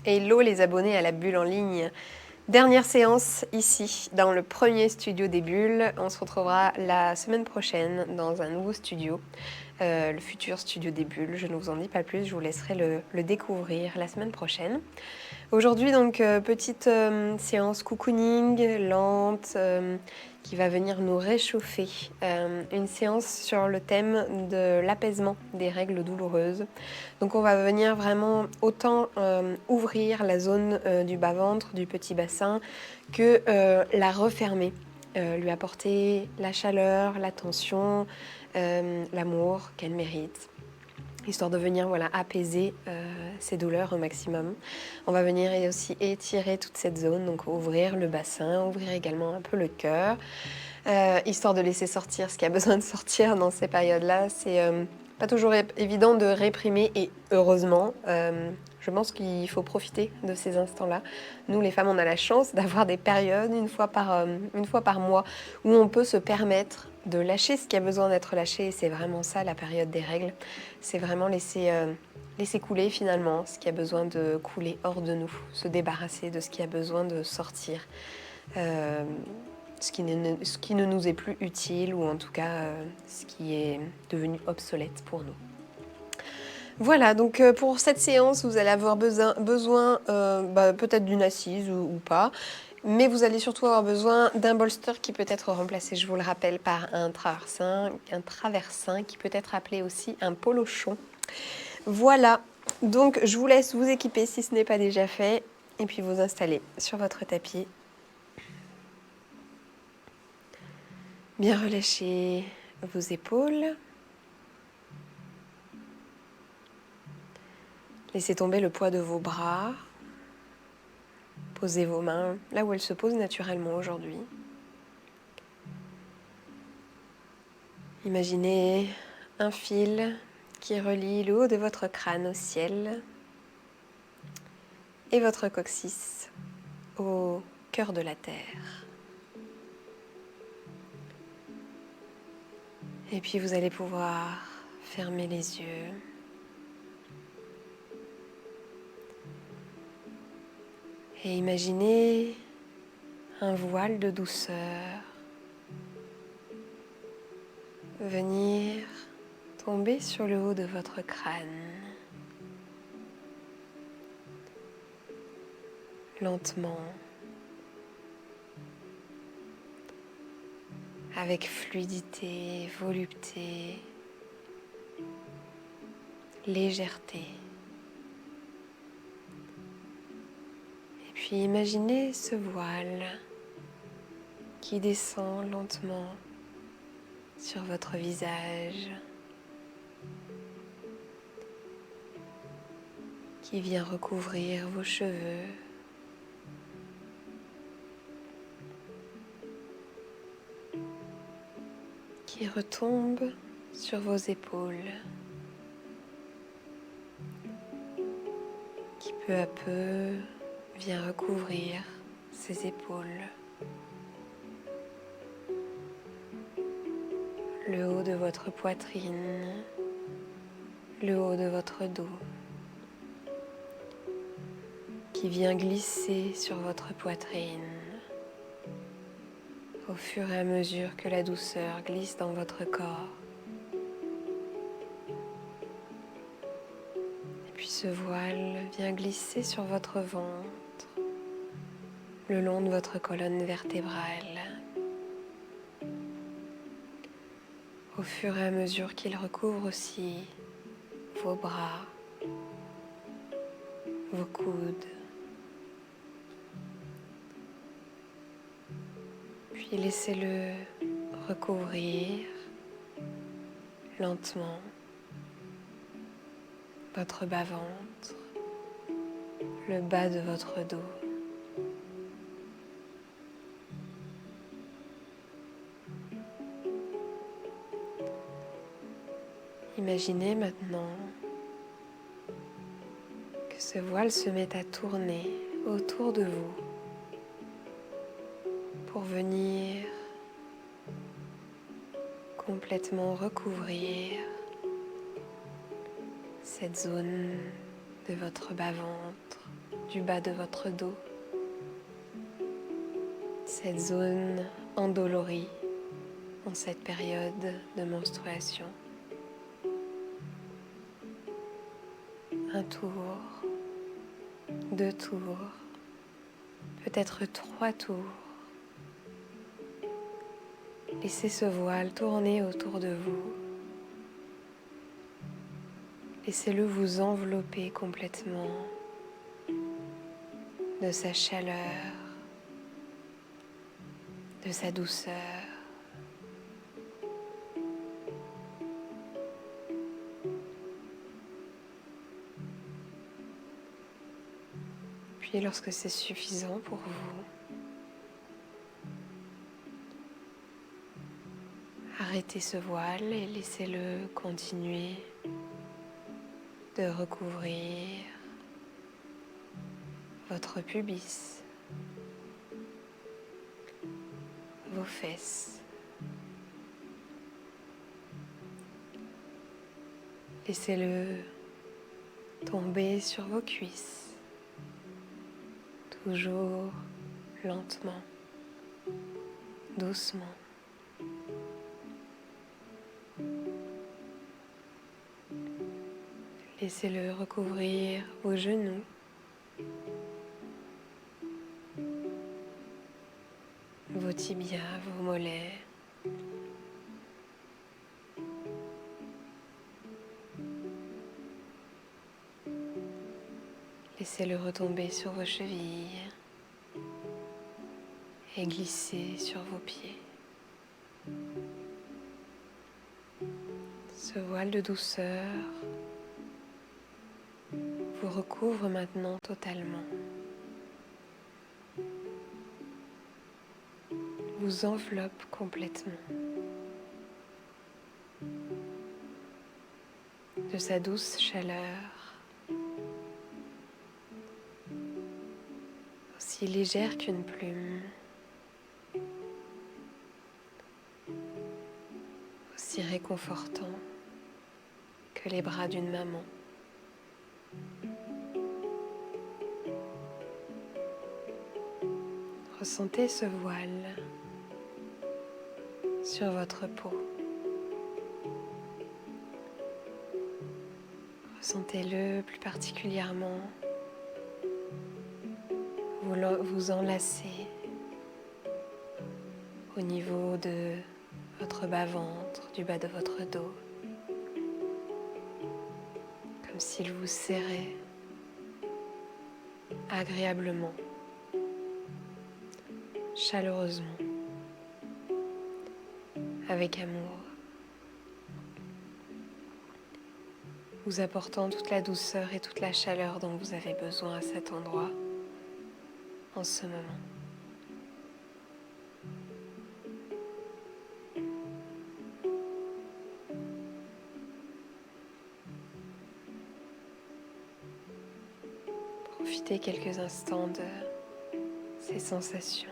Hello les abonnés à la bulle en ligne. Dernière séance ici dans le premier studio des bulles. On se retrouvera la semaine prochaine dans un nouveau studio, le futur studio des bulles. Je ne vous en dis pas plus, je vous laisserai le découvrir la semaine prochaine. Aujourd'hui donc petite séance cocooning lente qui va venir nous réchauffer. Une séance sur le thème de l'apaisement des règles douloureuses. Donc on va venir vraiment autant ouvrir la zone du bas-ventre, du petit bassin, que la refermer, lui apporter la chaleur, la tension, l'amour qu'elle mérite, histoire de venir apaiser ses douleurs au maximum. On va venir aussi étirer toute cette zone, donc ouvrir le bassin, ouvrir également un peu le cœur, histoire de laisser sortir ce qui a besoin de sortir dans ces périodes-là. C'est pas toujours évident de réprimer et heureusement, je pense qu'il faut profiter de ces instants-là. Nous, les femmes, on a la chance d'avoir des périodes une fois par mois où on peut se permettre de lâcher ce qui a besoin d'être lâché. Et c'est vraiment ça, la période des règles. C'est vraiment laisser couler finalement ce qui a besoin de couler hors de nous, se débarrasser de ce qui a besoin de sortir. Ce qui ne nous est plus utile ou en tout cas ce qui est devenu obsolète pour nous. Voilà, donc pour cette séance, vous allez avoir besoin peut-être d'une assise ou pas, mais vous allez surtout avoir besoin d'un bolster qui peut être remplacé, je vous le rappelle, par un traversin qui peut être appelé aussi un polochon. Voilà, donc je vous laisse vous équiper si ce n'est pas déjà fait, et puis vous installer sur votre tapis. Bien relâcher vos épaules. Laissez tomber le poids de vos bras. Posez vos mains là où elles se posent naturellement aujourd'hui. Imaginez un fil qui relie le haut de votre crâne au ciel et votre coccyx au cœur de la terre. Et puis vous allez pouvoir fermer les yeux. Et imaginez un voile de douceur venir tomber sur le haut de votre crâne. Lentement, avec fluidité, volupté, légèreté. Et puis imaginez ce voile qui descend lentement sur votre visage, qui vient recouvrir vos cheveux, qui retombe sur vos épaules, qui peu à peu vient recouvrir ses épaules, le haut de votre poitrine, le haut de votre dos, qui vient glisser sur votre poitrine au fur et à mesure que la douceur glisse dans votre corps. Et puis ce voile vient glisser sur votre ventre, le long de votre colonne vertébrale, au fur et à mesure qu'il recouvre aussi vos bras, vos coudes. Puis laissez-le recouvrir lentement votre bas-ventre, le bas de votre dos. Imaginez maintenant que ce voile se met à tourner autour de vous pour venir complètement recouvrir cette zone de votre bas-ventre, du bas de votre dos, cette zone endolorie en cette période de menstruation. Un tour, 2 tours, peut-être 3 tours. Laissez ce voile tourner autour de vous. Laissez-le vous envelopper complètement de sa chaleur, de sa douceur. Puis lorsque c'est suffisant pour vous, arrêtez ce voile et laissez-le continuer de recouvrir votre pubis, vos fesses. Laissez-le tomber sur vos cuisses, toujours lentement, doucement. Laissez-le recouvrir vos genoux, vos tibias, vos mollets. Laissez-le retomber sur vos chevilles et glisser sur vos pieds. Ce voile de douceur vous recouvre maintenant totalement. Vous enveloppe complètement de sa douce chaleur, aussi légère qu'une plume, aussi réconfortant que les bras d'une maman. Ressentez ce voile sur votre peau. Ressentez-le plus particulièrement. Vous enlacez au niveau de votre bas-ventre, du bas de votre dos, comme s'il vous serrait agréablement, chaleureusement, avec amour, vous apportant toute la douceur et toute la chaleur dont vous avez besoin à cet endroit en ce moment. Profitez quelques instants de ces sensations.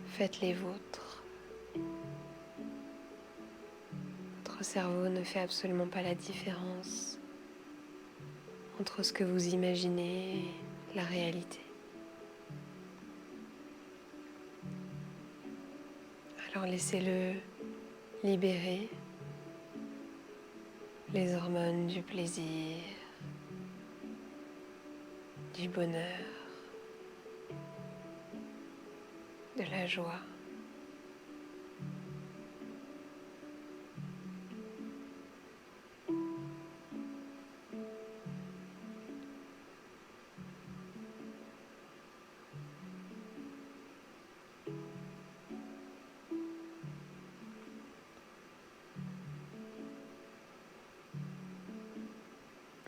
Faites les vôtres. Votre cerveau ne fait absolument pas la différence entre ce que vous imaginez et la réalité. Alors laissez-le libérer les hormones du plaisir, du bonheur, de la joie.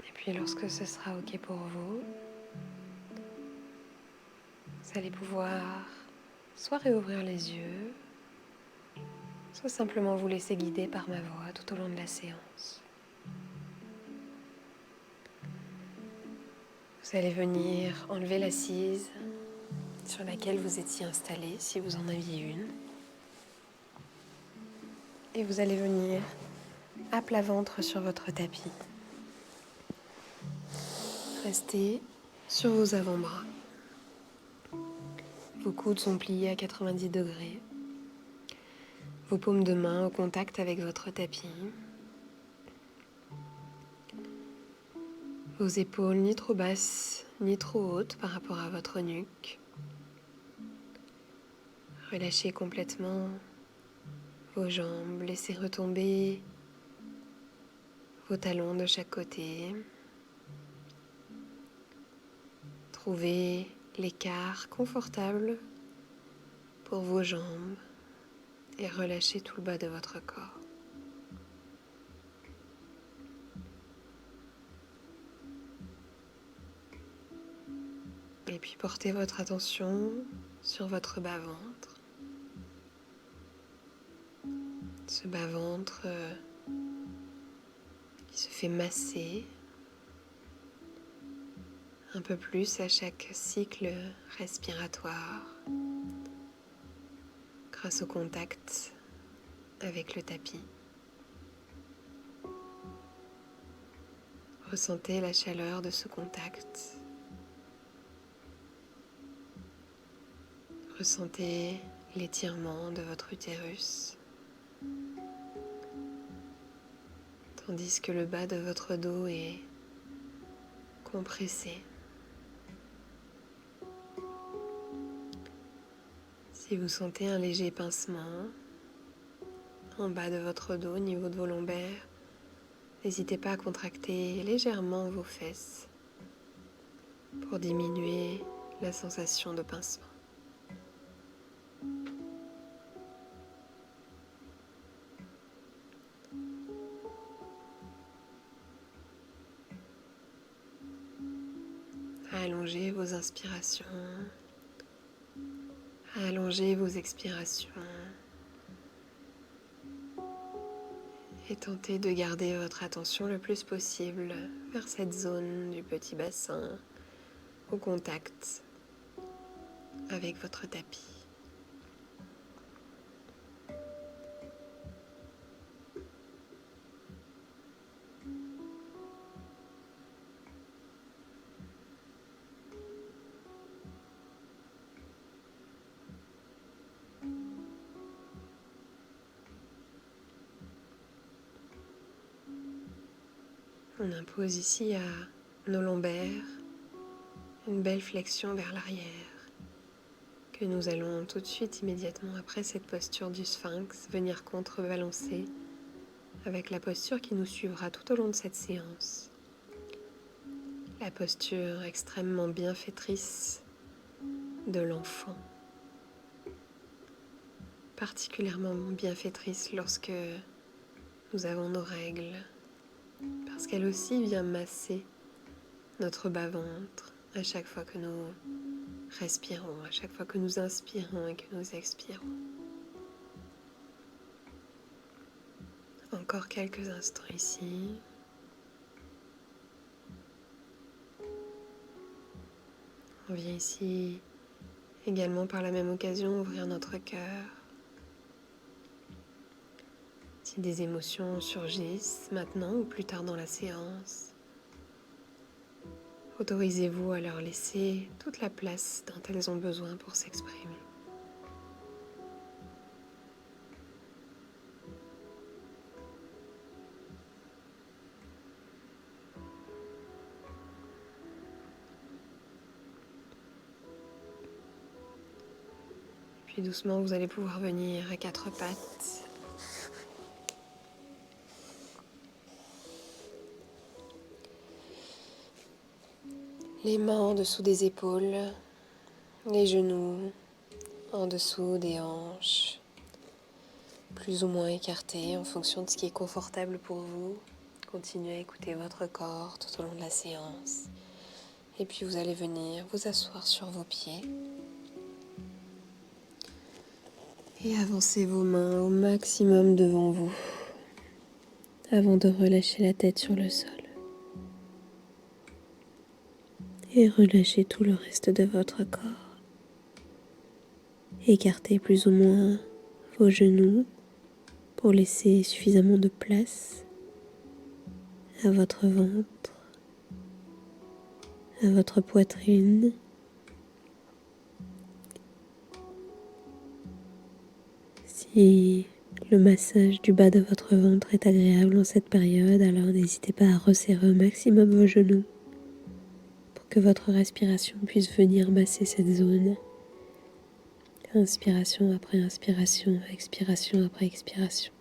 Et puis lorsque ce sera OK pour vous, vous allez pouvoir soit réouvrir les yeux, soit simplement vous laisser guider par ma voix tout au long de la séance. Vous allez venir enlever l'assise sur laquelle vous étiez installé, si vous en aviez une. Et vous allez venir à plat ventre sur votre tapis. Restez sur vos avant-bras. Vos coudes sont pliés à 90 degrés. Vos paumes de main au contact avec votre tapis. Vos épaules ni trop basses ni trop hautes par rapport à votre nuque. Relâchez complètement vos jambes. Laissez retomber vos talons de chaque côté. Trouvez l'écart confortable pour vos jambes et relâchez tout le bas de votre corps. Et puis portez votre attention sur votre bas-ventre. Ce bas-ventre qui se fait masser un peu plus à chaque cycle respiratoire grâce au contact avec le tapis. Ressentez la chaleur de ce contact. Ressentez l'étirement de votre utérus, tandis que le bas de votre dos est compressé. Si vous sentez un léger pincement en bas de votre dos, au niveau de vos lombaires, n'hésitez pas à contracter légèrement vos fesses pour diminuer la sensation de pincement. Allongez vos inspirations, allongez vos expirations et tentez de garder votre attention le plus possible vers cette zone du petit bassin au contact avec votre tapis. On impose ici à nos lombaires une belle flexion vers l'arrière que nous allons tout de suite, immédiatement après cette posture du sphinx, venir contrebalancer avec la posture qui nous suivra tout au long de cette séance. La posture extrêmement bienfaitrice de l'enfant, particulièrement bienfaitrice lorsque nous avons nos règles, parce qu'elle aussi vient masser notre bas-ventre à chaque fois que nous respirons, à chaque fois que nous inspirons et que nous expirons. Encore quelques instants ici. On vient ici également par la même occasion ouvrir notre cœur. Si des émotions surgissent maintenant ou plus tard dans la séance, autorisez-vous à leur laisser toute la place dont elles ont besoin pour s'exprimer. Puis doucement, vous allez pouvoir venir à quatre pattes. Les mains en dessous des épaules, les genoux en dessous des hanches, plus ou moins écartés en fonction de ce qui est confortable pour vous. Continuez à écouter votre corps tout au long de la séance. Et puis vous allez venir vous asseoir sur vos pieds. Et avancez vos mains au maximum devant vous, avant de relâcher la tête sur le sol. Et relâchez tout le reste de votre corps. Écartez plus ou moins vos genoux pour laisser suffisamment de place à votre ventre. à votre poitrine. Si le massage du bas de votre ventre est agréable en cette période, alors n'hésitez pas à resserrer au maximum vos genoux pour que votre respiration puisse venir masser cette zone. Inspiration après inspiration, expiration après expiration.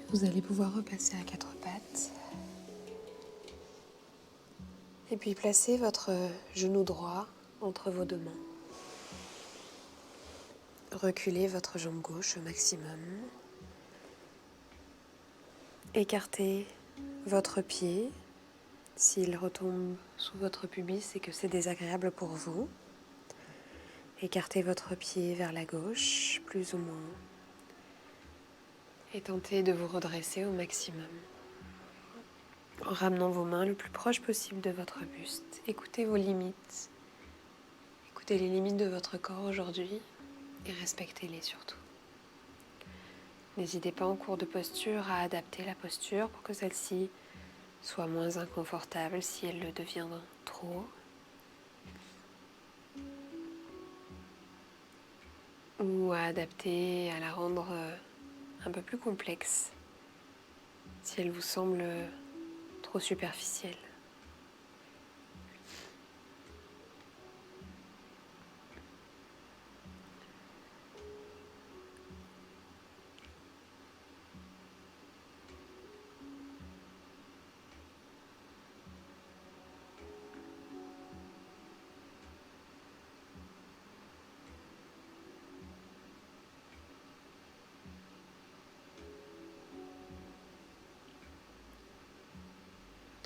Vous allez pouvoir repasser à quatre pattes. Et puis placez votre genou droit entre vos deux mains. Reculez votre jambe gauche au maximum. Écartez votre pied. S'il retombe sous votre pubis, c'est que c'est désagréable pour vous. Écartez votre pied vers la gauche, plus ou moins. Et tentez de vous redresser au maximum. En ramenant vos mains le plus proche possible de votre buste. Écoutez vos limites. Écoutez les limites de votre corps aujourd'hui et respectez-les surtout. N'hésitez pas en cours de posture à adapter la posture pour que celle-ci soit moins inconfortable si elle le devient trop. Ou à adapter, à la rendre un peu plus complexe si elle vous semble trop superficielle.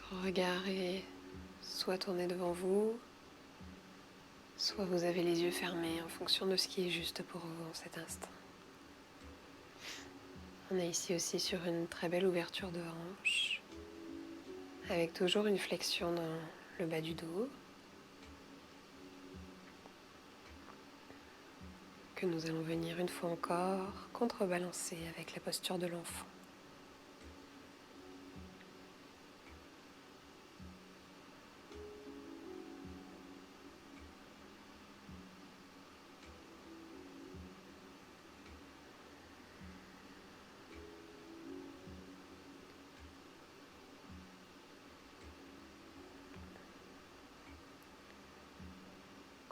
Votre regard est soit tourné devant vous, soit vous avez les yeux fermés en fonction de ce qui est juste pour vous en cet instant. On est ici aussi sur une très belle ouverture de hanche, avec toujours une flexion dans le bas du dos, que nous allons venir une fois encore contrebalancer avec la posture de l'enfant.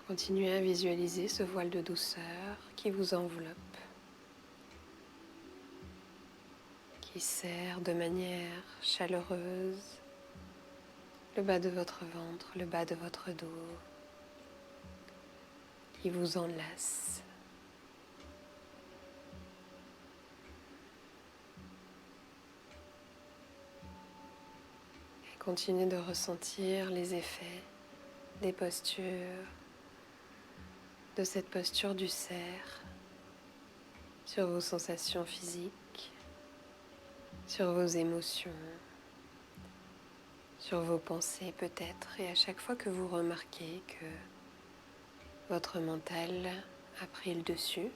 Continuez à visualiser ce voile de douceur qui vous enveloppe, qui serre de manière chaleureuse le bas de votre ventre, le bas de votre dos, qui vous enlace. Et continuez de ressentir les effets des postures, de cette posture du cerf, sur vos sensations physiques, sur vos émotions, sur vos pensées peut-être, et à chaque fois que vous remarquez que votre mental a pris le dessus,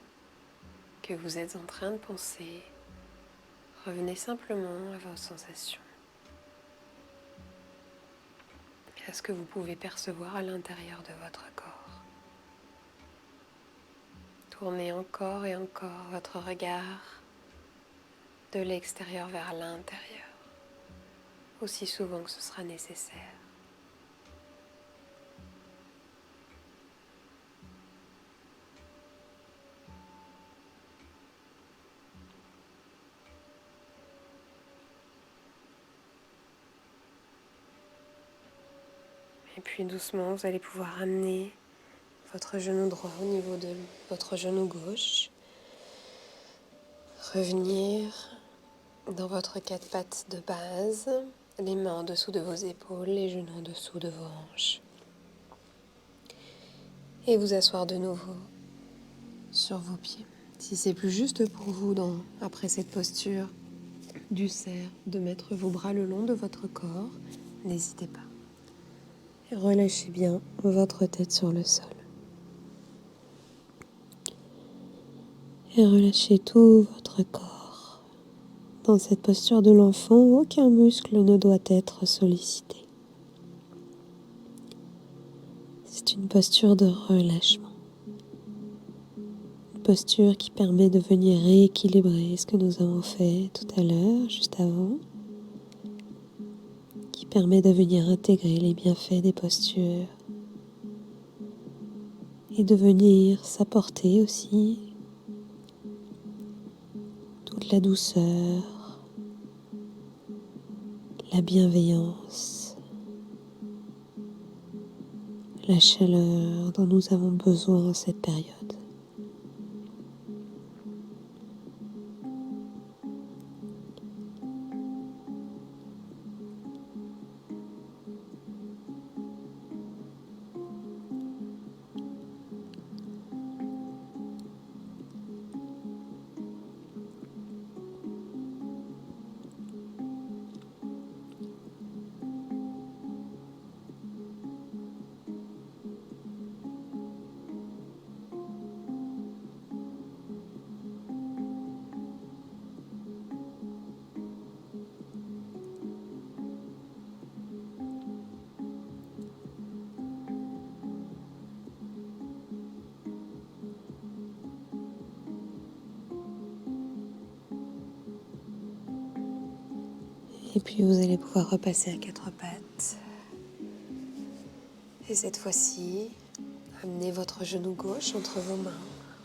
que vous êtes en train de penser, revenez simplement à vos sensations, à ce que vous pouvez percevoir à l'intérieur de votre corps. Tournez encore et encore votre regard de l'extérieur vers l'intérieur, aussi souvent que ce sera nécessaire. Et puis doucement, vous allez pouvoir amener votre genou droit au niveau de votre genou gauche. Revenir dans votre quatre pattes de base, les mains en dessous de vos épaules, les genoux en dessous de vos hanches. Et vous asseoir de nouveau sur vos pieds. Si c'est plus juste pour vous, après cette posture du cerf, de mettre vos bras le long de votre corps, n'hésitez pas. Et relâchez bien votre tête sur le sol. Et relâchez tout votre corps. Dans cette posture de l'enfant, aucun muscle ne doit être sollicité. C'est une posture de relâchement. Une posture qui permet de venir rééquilibrer ce que nous avons fait tout à l'heure, juste avant. Qui permet de venir intégrer les bienfaits des postures. Et de venir s'apporter aussi toute la douceur, la bienveillance, la chaleur dont nous avons besoin en cette période. Et puis vous allez pouvoir repasser à quatre pattes. Et cette fois-ci, amenez votre genou gauche entre vos mains.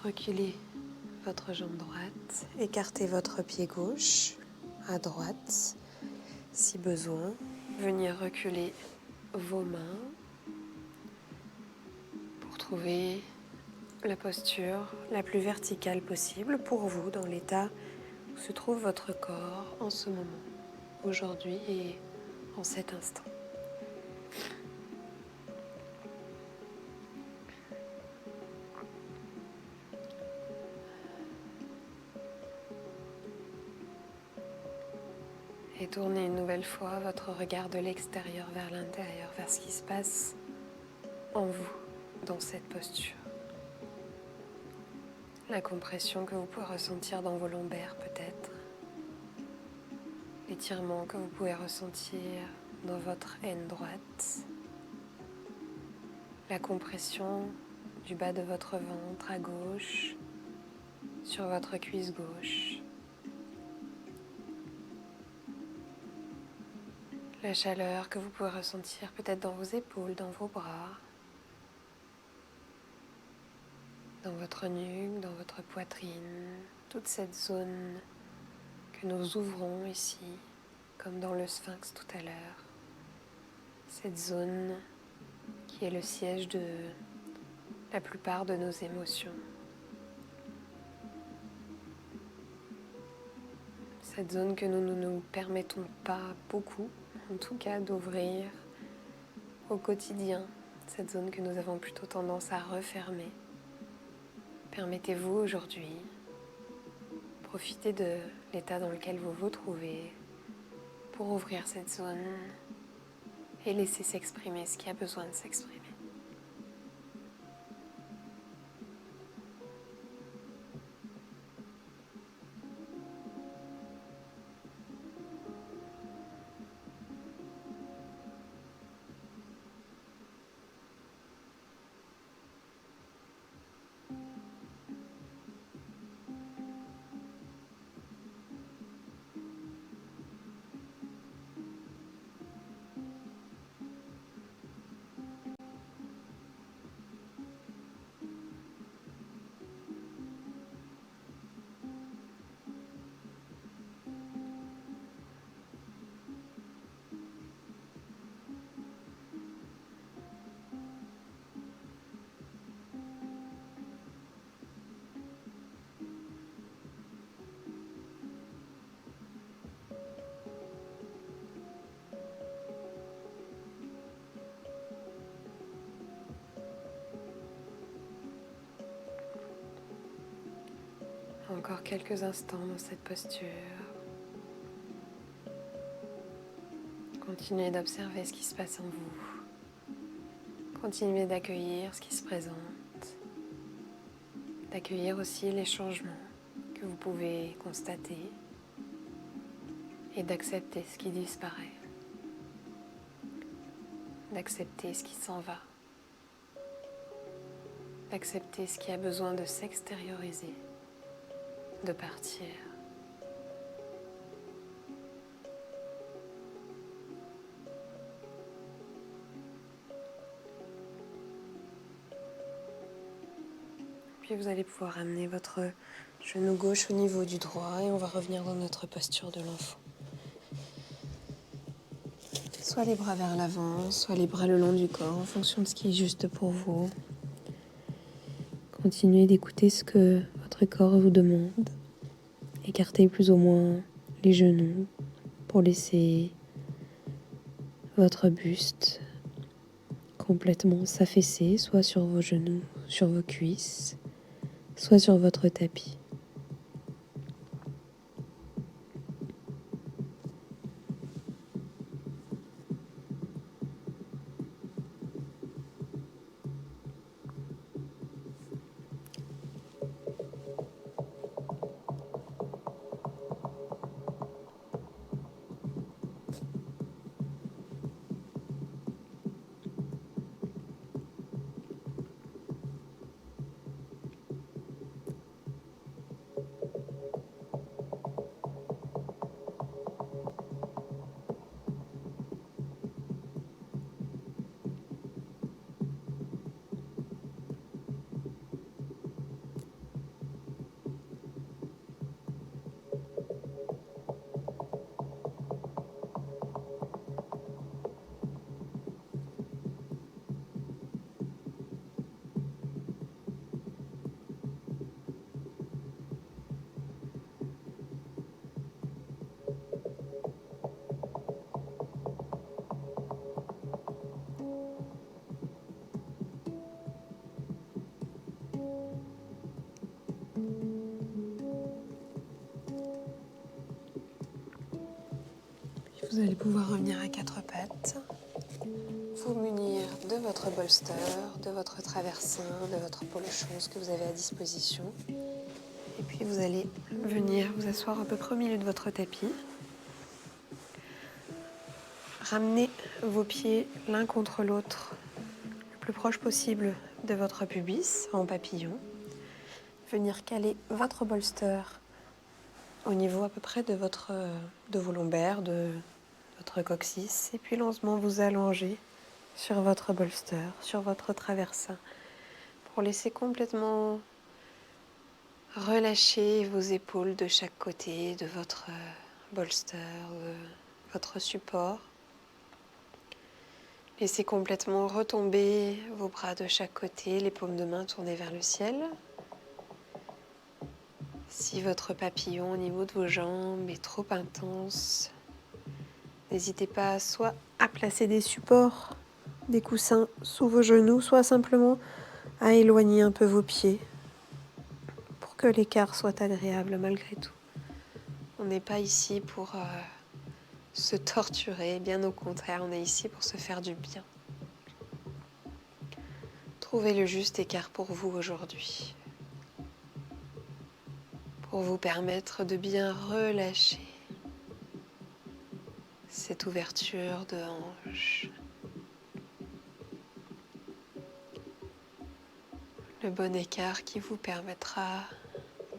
Reculez votre jambe droite. Écartez votre pied gauche à droite, si besoin. Venez reculer vos mains pour trouver la posture la plus verticale possible pour vous dans l'état où se trouve votre corps en ce moment, aujourd'hui et en cet instant. Et tournez une nouvelle fois votre regard de l'extérieur vers l'intérieur, vers ce qui se passe en vous dans cette posture. La compression que vous pouvez ressentir dans vos lombaires peut-être. L'étirement que vous pouvez ressentir dans votre aine droite. La compression du bas de votre ventre à gauche, sur votre cuisse gauche. La chaleur que vous pouvez ressentir peut-être dans vos épaules, dans vos bras, dans votre nuque, dans votre poitrine, toute cette zone que nous ouvrons ici, comme dans le sphinx tout à l'heure. Cette zone qui est le siège de la plupart de nos émotions. Cette zone que nous ne nous permettons pas beaucoup, en tout cas d'ouvrir au quotidien. Cette zone que nous avons plutôt tendance à refermer. Permettez-vous aujourd'hui, profitez de l'état dans lequel vous vous trouvez pour ouvrir cette zone et laisser s'exprimer ce qui a besoin de s'exprimer. encore quelques instants dans cette posture. Continuez d'observer ce qui se passe en vous. Continuez d'accueillir ce qui se présente. D'accueillir aussi les changements que vous pouvez constater et d'accepter ce qui disparaît. D'accepter ce qui s'en va. D'accepter ce qui a besoin de s'extérioriser, de partir. Puis vous allez pouvoir amener votre genou gauche au niveau du droit et on va revenir dans notre posture de l'enfant. Soit les bras vers l'avant, soit les bras le long du corps en fonction de ce qui est juste pour vous. Continuez d'écouter ce que votre corps vous demande. Écartez plus ou moins les genoux pour laisser votre buste complètement s'affaisser, soit sur vos genoux, sur vos cuisses, soit sur votre tapis. Vous allez pouvoir revenir à quatre pattes, vous munir de votre bolster, de votre traversin, de votre polochon, ce que vous avez à disposition. Et puis vous allez venir vous asseoir à peu près au milieu de votre tapis. Ramenez vos pieds l'un contre l'autre, le plus proche possible de votre pubis, en papillon. Venir caler votre bolster au niveau à peu près de vos lombaires, de votre coccyx, et puis lentement vous allongez sur votre bolster, sur votre traversin, pour laisser complètement relâcher vos épaules de chaque côté de votre bolster, de votre support. Laissez complètement retomber vos bras de chaque côté, les paumes de main tournées vers le ciel. Si votre papillon au niveau de vos jambes est trop intense, n'hésitez pas soit à placer des supports, des coussins sous vos genoux, soit simplement à éloigner un peu vos pieds pour que l'écart soit agréable malgré tout. On n'est pas ici pour se torturer, bien au contraire, on est ici pour se faire du bien. Trouvez le juste écart pour vous aujourd'hui, pour vous permettre de bien relâcher cette ouverture de hanche. Le bon écart qui vous permettra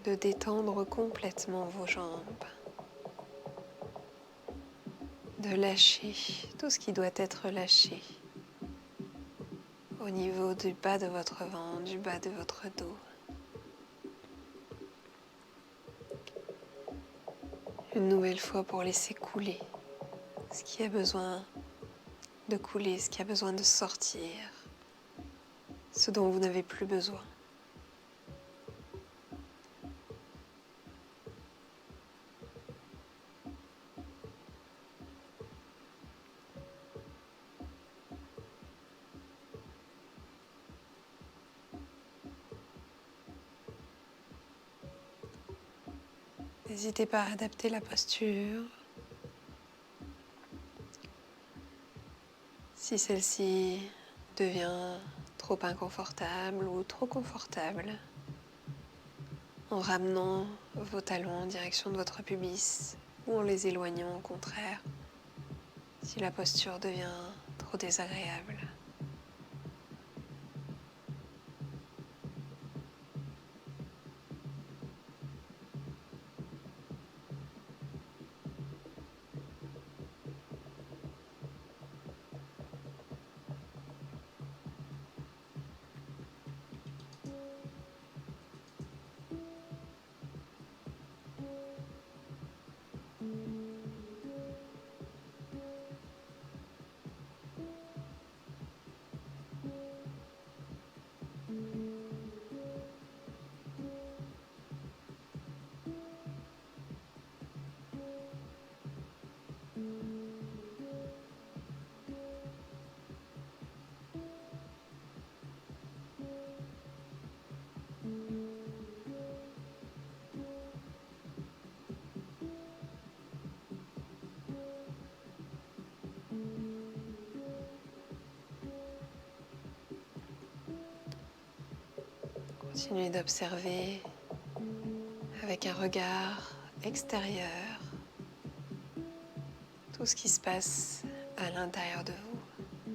de détendre complètement vos jambes, de lâcher tout ce qui doit être lâché au niveau du bas de votre ventre, du bas de votre dos. Une nouvelle fois pour laisser couler ce qui a besoin de couler, ce qui a besoin de sortir, ce dont vous n'avez plus besoin. N'hésitez pas à adapter la posture. Si celle-ci devient trop inconfortable ou trop confortable, en ramenant vos talons en direction de votre pubis ou en les éloignant au contraire, si la posture devient trop désagréable. Continuez d'observer avec un regard extérieur tout ce qui se passe à l'intérieur de vous,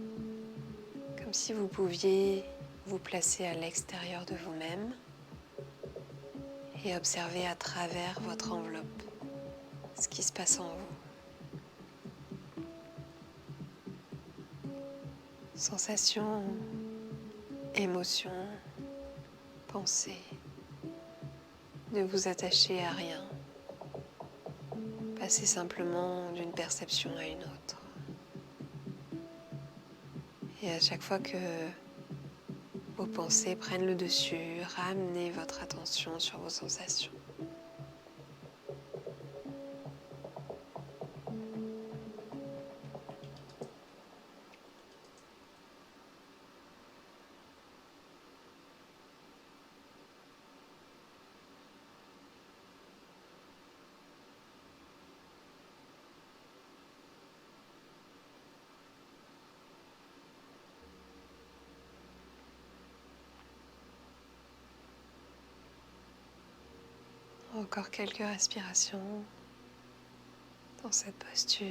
comme si vous pouviez vous placer à l'extérieur de vous-même et observer à travers votre enveloppe ce qui se passe en vous. Sensations, émotions, pensées. Ne vous attachez à rien. Passez simplement d'une perception à une autre. Et à chaque fois que vos pensées prennent le dessus, ramenez votre attention sur vos sensations. Encore quelques respirations dans cette posture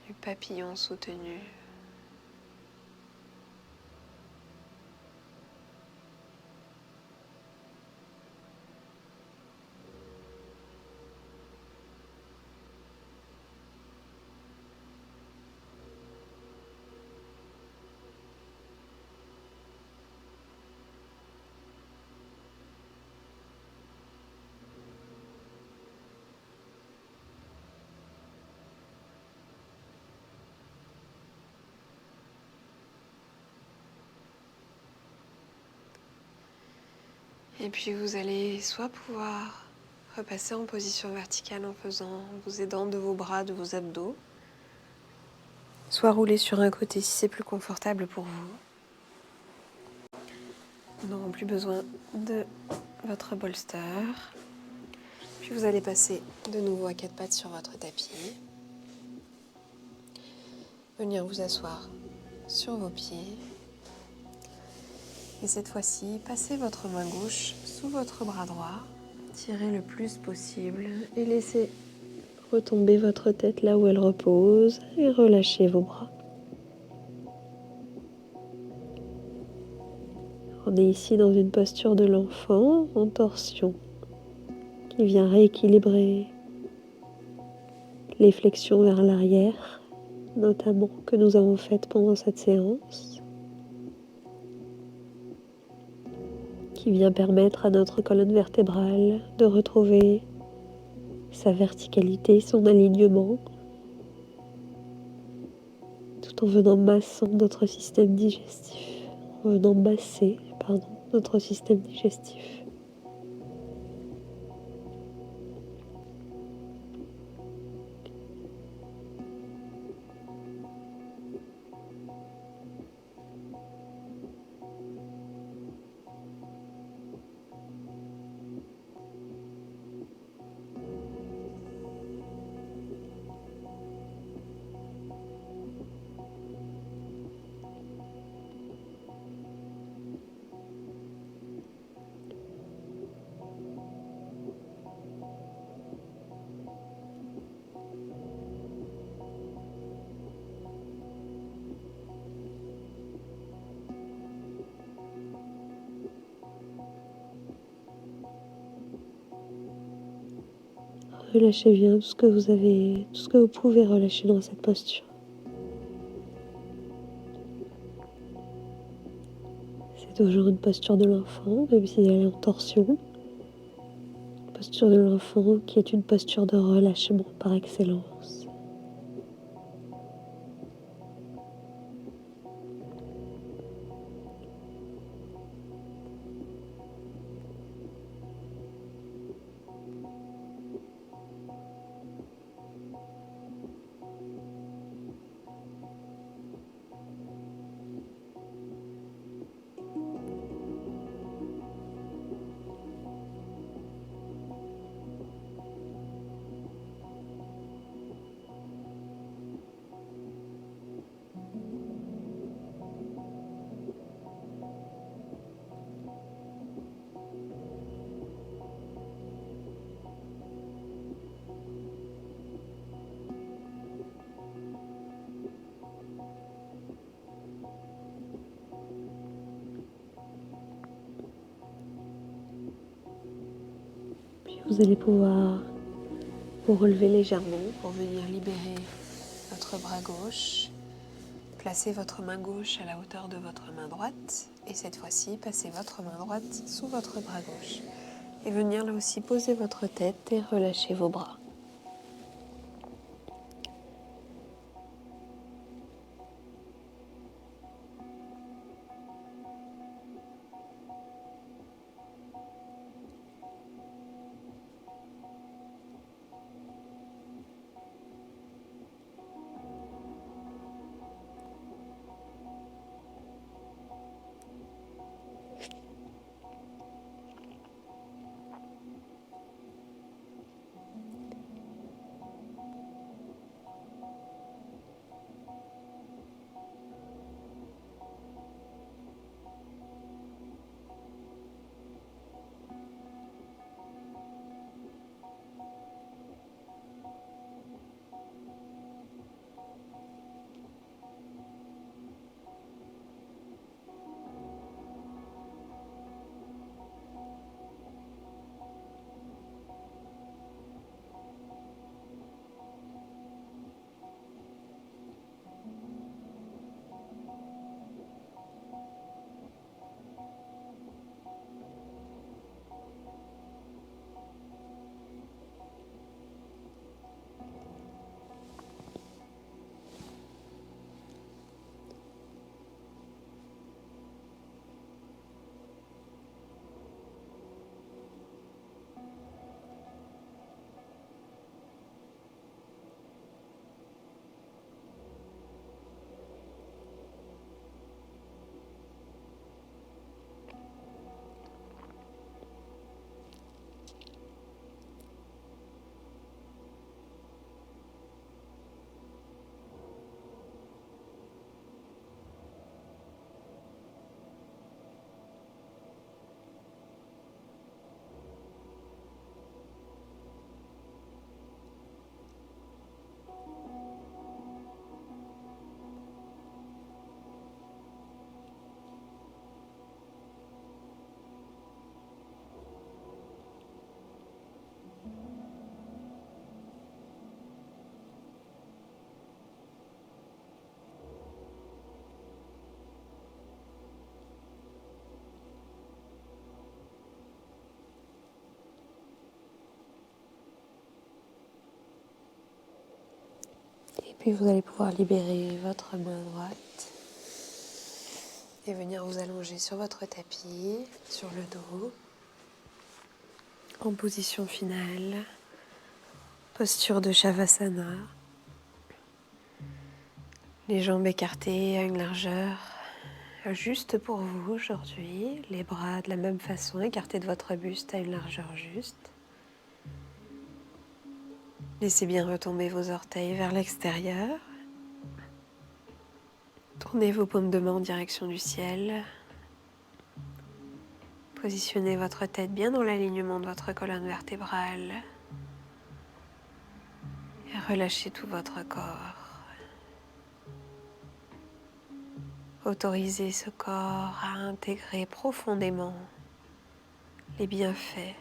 du papillon soutenu. Et puis vous allez soit pouvoir repasser en position verticale en vous aidant de vos bras, de vos abdos, soit rouler sur un côté si c'est plus confortable pour vous. Vous n'aurez plus besoin de votre bolster. Puis vous allez passer de nouveau à quatre pattes sur votre tapis. Venir vous asseoir sur vos pieds. Et cette fois-ci, passez votre main gauche sous votre bras droit. Tirez le plus possible et laissez retomber votre tête là où elle repose et relâchez vos bras. On est ici dans une posture de l'enfant en torsion qui vient rééquilibrer les flexions vers l'arrière, notamment que nous avons faites pendant cette séance, qui vient permettre à notre colonne vertébrale de retrouver sa verticalité, son alignement, tout en venant masser notre système digestif, notre système digestif. relâchez bien tout ce que vous avez, tout ce que vous pouvez relâcher dans cette posture. C'est toujours une posture de l'enfant, même si elle est en torsion. Posture de l'enfant qui est une posture de relâchement par excellence. Puis vous allez pouvoir vous relever légèrement pour venir libérer votre bras gauche. Placez votre main gauche à la hauteur de votre main droite et cette fois-ci, passez votre main droite sous votre bras gauche. Et venir là aussi poser votre tête et relâcher vos bras. Et puis vous allez pouvoir libérer votre main droite Et venir vous allonger sur votre tapis, sur le dos. En position finale, posture de Shavasana. Les jambes écartées à une largeur juste pour vous aujourd'hui. Les bras de la même façon, écartés de votre buste à une largeur juste. Laissez bien retomber vos orteils vers l'extérieur. Tournez vos paumes de main en direction du ciel. Positionnez votre tête bien dans l'alignement de votre colonne vertébrale. Et relâchez tout votre corps. Autorisez ce corps à intégrer profondément les bienfaits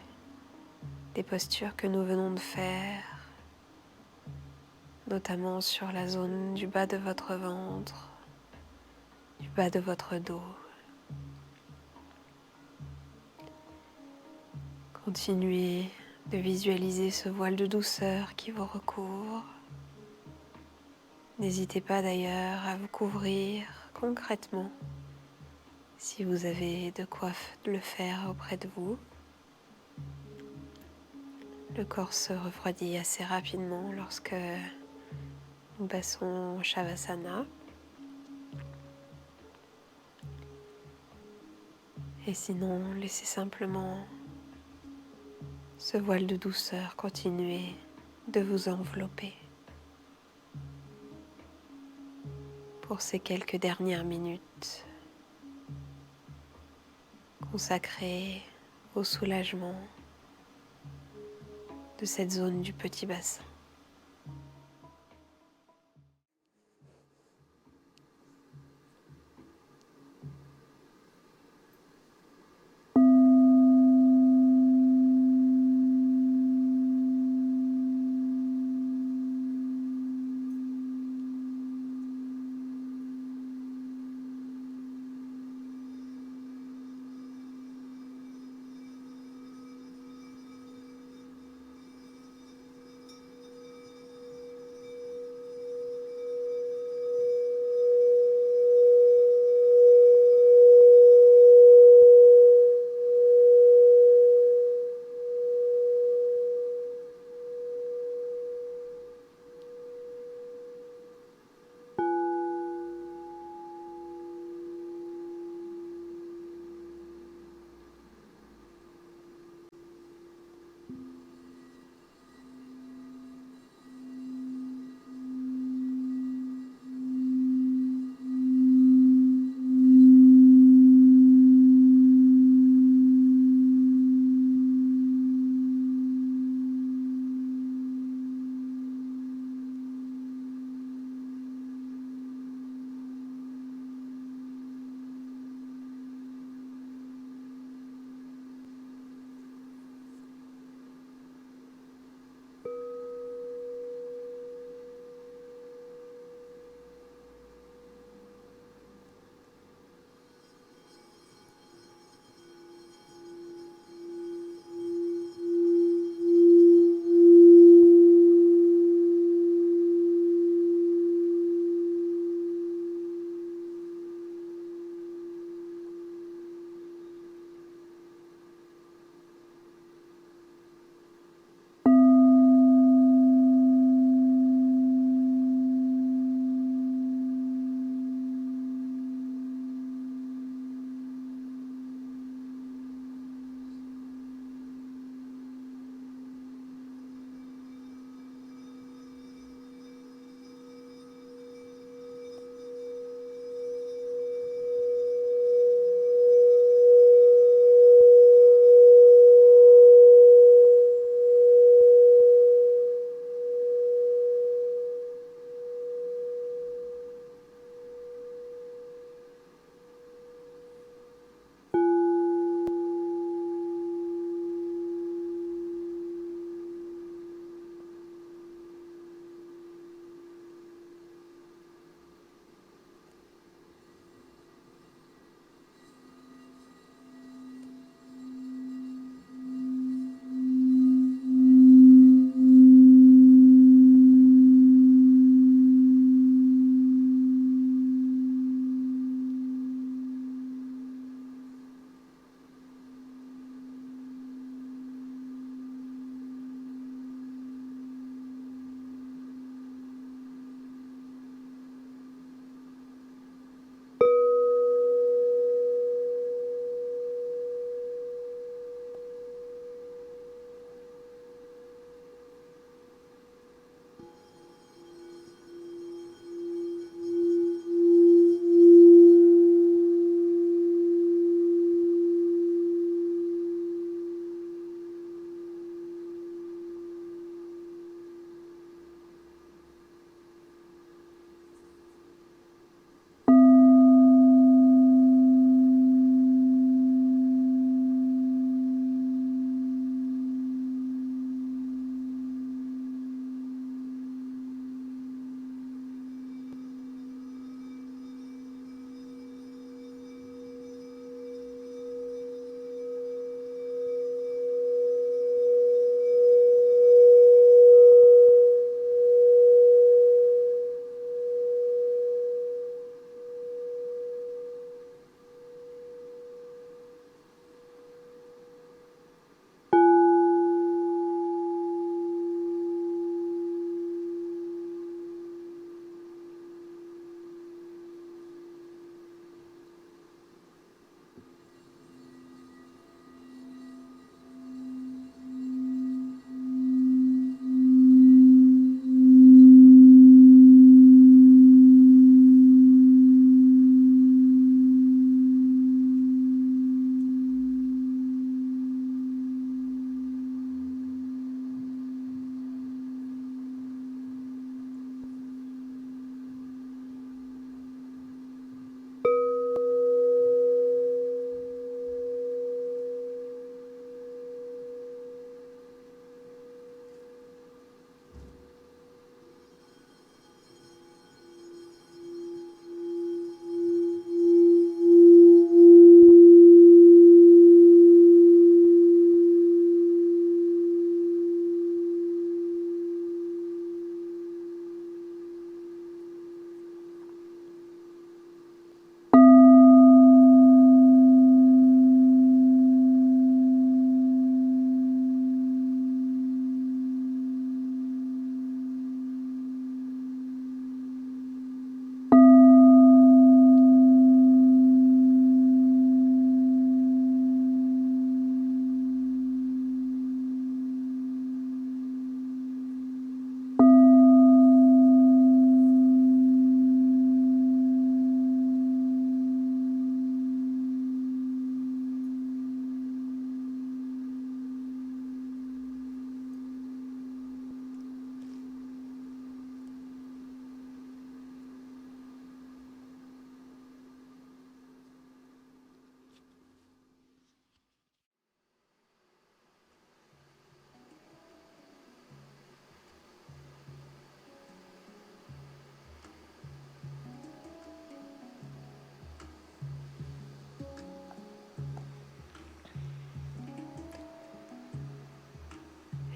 des postures que nous venons de faire, notamment sur la zone du bas de votre ventre, du bas de votre dos. Continuez de visualiser ce voile de douceur qui vous recouvre. N'hésitez pas d'ailleurs à vous couvrir concrètement si vous avez de quoi le faire auprès de vous. Le corps se refroidit assez rapidement lorsque nous passons au Shavasana. Et sinon, laissez simplement ce voile de douceur continuer de vous envelopper pour ces quelques dernières minutes consacrées au soulagement de cette zone du petit bassin.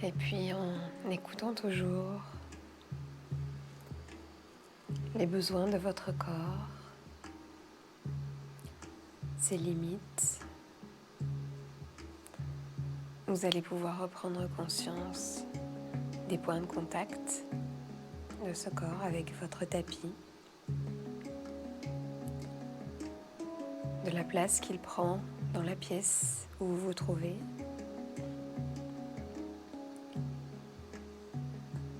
Et puis en écoutant toujours les besoins de votre corps, ses limites, vous allez pouvoir reprendre conscience des points de contact de ce corps avec votre tapis, de la place qu'il prend dans la pièce où vous vous trouvez.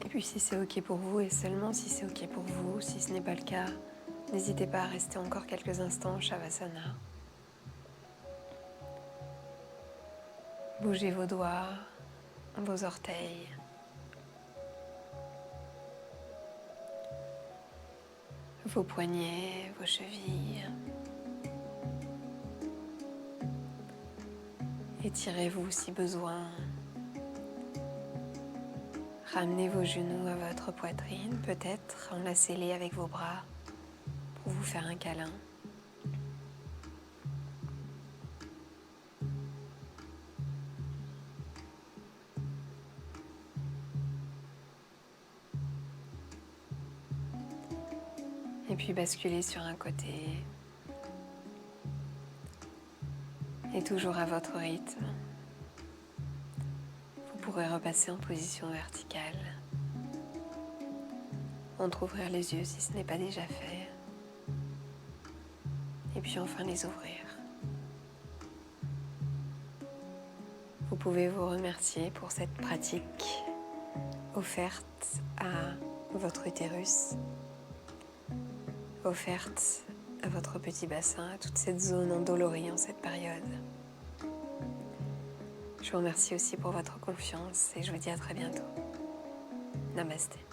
Et puis si c'est ok pour vous, et seulement si c'est ok pour vous, si ce n'est pas le cas, n'hésitez pas à rester encore quelques instants en Shavasana. Bougez vos doigts, vos orteils. Vos poignets, vos chevilles. Étirez-vous si besoin. Ramenez vos genoux à votre poitrine, peut-être enlacez-les avec vos bras pour vous faire un câlin. Et puis basculez sur un côté. Et toujours à votre rythme. Vous pourrez repasser en position verticale. Entrouvrir les yeux si ce n'est pas déjà fait. Et puis enfin les ouvrir. Vous pouvez vous remercier pour cette pratique offerte à votre utérus, offerte à votre petit bassin, à toute cette zone endolorie en cette période. Je vous remercie aussi pour votre confiance et je vous dis à très bientôt. Namasté.